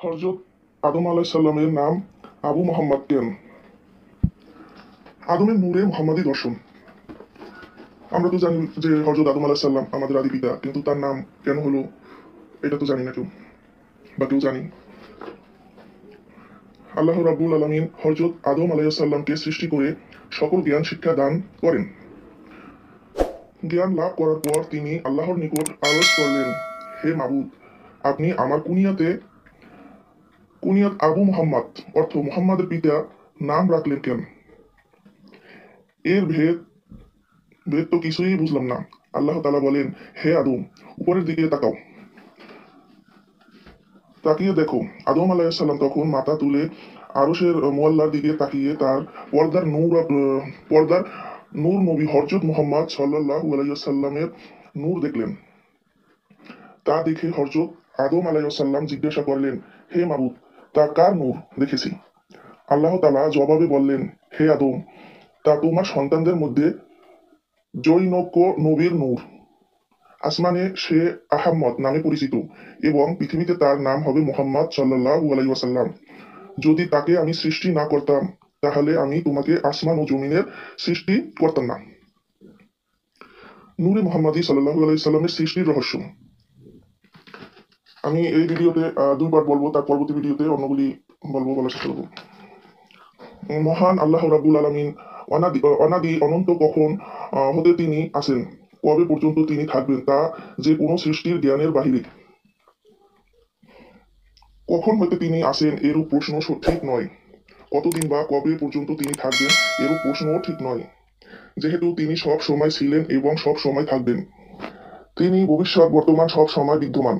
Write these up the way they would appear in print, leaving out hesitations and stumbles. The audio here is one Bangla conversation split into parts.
হযরত আদম আলাইহিস সালামের নাম আবু মুহাম্মদ কেন? আদমের নূরে মুহাম্মাদি দর্শন। আমরা তো জানি যে হযরত আদম আলাইহিস সালাম আমাদের আদি পিতা, কিন্তু তার নাম কেন হলো এটা তো জানি না কেউ, বা কেউ জানি। আল্লাহ রাব্বুল আলামিন হযরত আদম আলাইহিস সালামকে সৃষ্টি করে সকল জ্ঞান শিক্ষা দান করেন। জ্ঞান লাভ করার পর তিনি আল্লাহর নিকট আরজ করলেন, হে মাবুদ, আপনি আমার কুনিয়াত আবু মুহাম্মদ অর্থ মুহাম্মাদের পিতা নাম রাখলেন কেন? এর ভেদ ভেদ তো কিছুই বুঝলাম না। আল্লাহ তাআলা বলেন, হে আদম, উপরের দিকে তাকাও, তাকিয়ে দেখো। আদম আলাইহিস সালাম তখন মাথা তুলে আরশের মোয়াল্লার দিকে তাকিয়ে তার পর্দার নূর নবী হযরত মুহাম্মদ সাল্লাল্লাহু আলাইহি ওয়াসাল্লামের নূর দেখলেন। তা দেখে হযরত আদম আলাইহিস সালাম জিজ্ঞাসা করলেন, হে মাবুদ, তা কার নূর দেখেছি? আল্লাহ তাআলা জবাবে বললেন, হে আদম, তা তোমার সন্তানদের মধ্যে জৈনক নবীর নূর। আসমানে সে আহাম্মদ নামে পরিচিত এবং পৃথিবীতে তার নাম হবে মুহাম্মদ সাল্লাল্লাহু আলাইহি ওয়াসাল্লাম। যদি তাকে আমি সৃষ্টি না করতাম তাহলে আমি তোমাকে আসমান ও জমিনের সৃষ্টি করতাম না। নূরে মুহাম্মাদি সাল্লাল্লাহু আলাইহি সাল্লামের সৃষ্টির রহস্য। আমি এই ভিডিওতে দুইবার বলবো, তার পরবর্তী ভিডিওতে অন্যগুলি বলার চেষ্টা করবো। মহান আল্লাহ রাব্বুল আলামিন অনাদি অনন্ত কখন হতে তিনি আছেন, কবে পর্যন্ত তিনি থাকবেন তা যে কোনো সৃষ্টির জ্ঞানের বাহিরে। কখন হতে তিনি আসেন এরূপ প্রশ্ন ঠিক নয়। কতদিন বা কবে পর্যন্ত তিনি থাকবেন এরূপ প্রশ্নও ঠিক নয়, যেহেতু তিনি সব সময় ছিলেন এবং সব সময় থাকবেন। তিনি ভবিষ্যৎ বর্তমান সব সময় বিদ্যমান।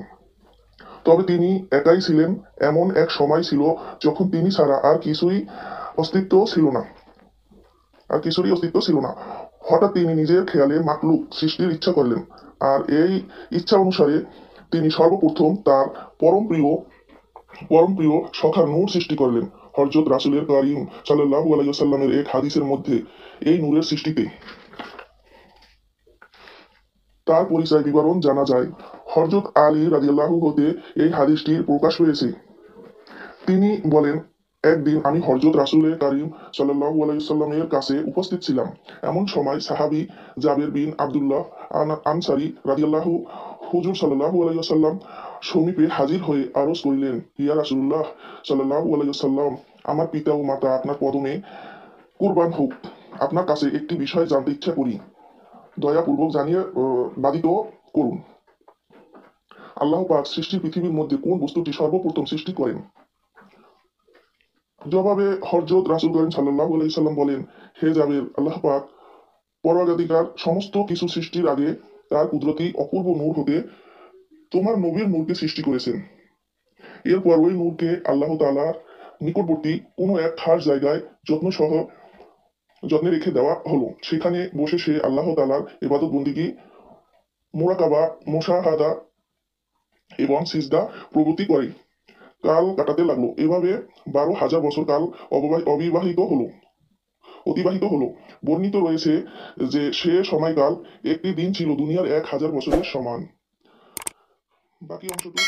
তবে তিনি একাই ছিলেন, এমন এক সময় ছিল যখন তিনি ছাড়া আর কিছুরই অস্তিত্ব ছিল না। হঠাৎ তিনি নিজের খেয়ালে মাখলুক সৃষ্টির ইচ্ছা করলেন, আর এই ইচ্ছা অনুসারে তিনি সর্বপ্রথম তার পরম প্রিয় সখা নূর সৃষ্টি করলেন। হযরত রাসূলের কারীম সাল্লাল্লাহু আলাইহি ওয়াসাল্লামের এক হাদিসের মধ্যে এই নূরের সৃষ্টিতে তার পরিচয় বিবরণ জানা যায়। হযরত আলী রাদিয়াল্লাহু হতে এই হাদিসটির প্রকাশ পেয়েছে। তিনি বলেন, একদিন আমি হযরত রাসূলের কারীম সাল্লাল্লাহু আলাইহি ওয়াসাল্লামের কাছে উপস্থিত ছিলাম। এমন সময় সাহাবী জাবের বিন আব্দুল্লাহ আনসারী রাদিয়াল্লাহু হুজুর সাল্লাল্লাহু আলাইহি ওয়াসাল্লাম সমীপে হাজির হয়ে আরজ করিলেন, ইয়া রাসূলুল্লাহ সাল্লাল্লাহু আলাইহি ওয়াসাল্লাম, আমার পিতা ও মাতা আপনার পদমে কুরবান হোক। আপনার কাছে একটি বিষয় জানতে ইচ্ছা করি, দয়াপূর্বক জানিয়ে বাধিত করুন। আল্লাহ পাক সৃষ্টির পৃথিবীর মধ্যে কোন বস্তুটি সর্বপ্রথম সৃষ্টি করেন? জবাবে হযরত রাসূল করিম সাল্লাল্লাহু আলাইহি সাল্লাম বলেন, হে জাবের, আল্লাহ পাক পরগাধিকার সমস্ত কিছু সৃষ্টির আগে তার কুদরতি অপূর্ব নূর হতে তোমার নবীর নূরকে সৃষ্টি করেছেন। এরপর ওই নূরকে আল্লাহ তাআলার নিকটবর্তী কোনো এক খাস জায়গায় যত্নে রেখে দেওয়া হলো। সেখানে বসে সে আল্লাহ তাআলার ইবাদত বন্দিগি, মুরাকাবা, মুশাহাদা এবং সিজদা প্রভৃতি করে কাল কাটাতে লাগলো। এভাবে 12,000 বছর কাল অতিবাহিত হলো। বর্ণিত রয়েছে যে সে সময়কাল একটি দিন ছিল দুনিয়ার 1,000 বছরের সমান। বাকি অংশটুকু